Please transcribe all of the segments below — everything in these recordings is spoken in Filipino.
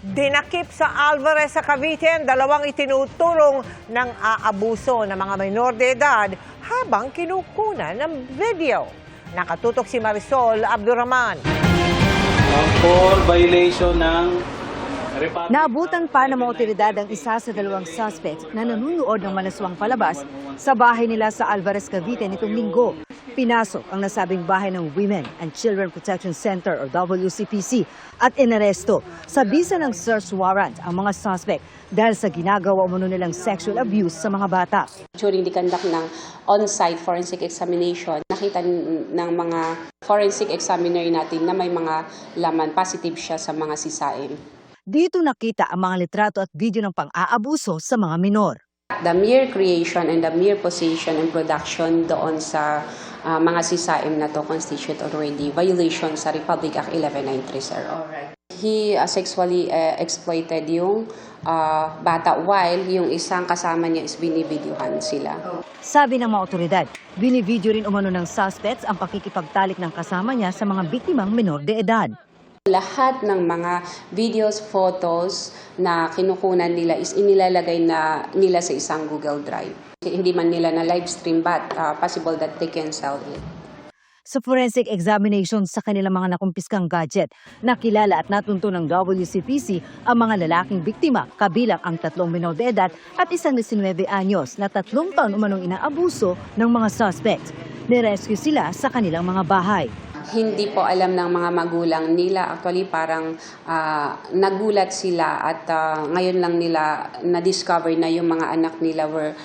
Dinakip sa Alvarez sa Cavite ang dalawang itinutulong ng aabuso ng mga minor de edad habang kinukunan ng video. Nakatutok si Marisol Abdurrahman. For violation ng Naabutan pa ng mga otoridad ang isa sa dalawang suspect na nanunood ng malaswang palabas sa bahay nila sa Alvarez, Cavite nitong linggo. Pinasok ang nasabing bahay ng Women and Children Protection Center o WCPC at inaresto sa bisa ng search warrant ang mga suspect dahil sa ginagawa umano nilang sexual abuse sa mga bata. During the conduct ng on-site forensic examination, nakita ng mga forensic examiner natin na may mga laman, positive siya sa mga sisain. Dito nakita ang mga litrato at video ng pang-aabuso sa mga minor. The mere creation and the mere possession and production doon sa mga sisaim na to constitute already violation sa Republic Act 1193, sir. He sexually exploited yung bata while yung isang kasama niya is binibidyuhan sila. Sabi ng mga otoridad, binivideo rin umano ng suspects ang pakikipagtalik ng kasama niya sa mga biktimang minor de edad. Lahat ng mga videos, photos na kinukunan nila is inilalagay na nila sa isang Google Drive. Hindi man nila na live stream but possible that they can sell it. Sa forensic examination sa kanilang mga nakumpiskang gadget, nakilala at natunto ng WCPC ang mga lalaking biktima, kabilang ang 3 minor de edad at isang 19 anyos na 3 taon umanong inaabuso ng mga suspect. Nirescue sila sa kanilang mga bahay. Hindi po alam ng mga magulang nila. Actually, parang nagulat sila at ngayon lang nila na-discover na yung mga anak nila were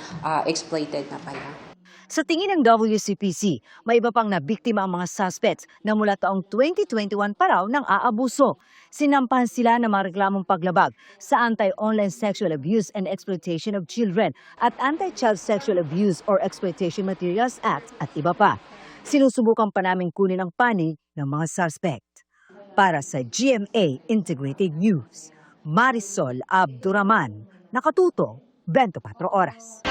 exploited na pala. Sa tingin ng WCPC, may iba pang nabiktima ang mga suspects na mula taong 2021 pa raw ng aabuso. Sinampahan sila ng mga reklamong paglabag sa Anti-Online Sexual Abuse and Exploitation of Children at Anti-Child Sexual Abuse or Exploitation Materials Act at iba pa. Sinusubukan pa namin kunin ang panig ng mga suspect. Para sa GMA Integrated News, Marisol Abdurrahman, nakatuto 24 oras.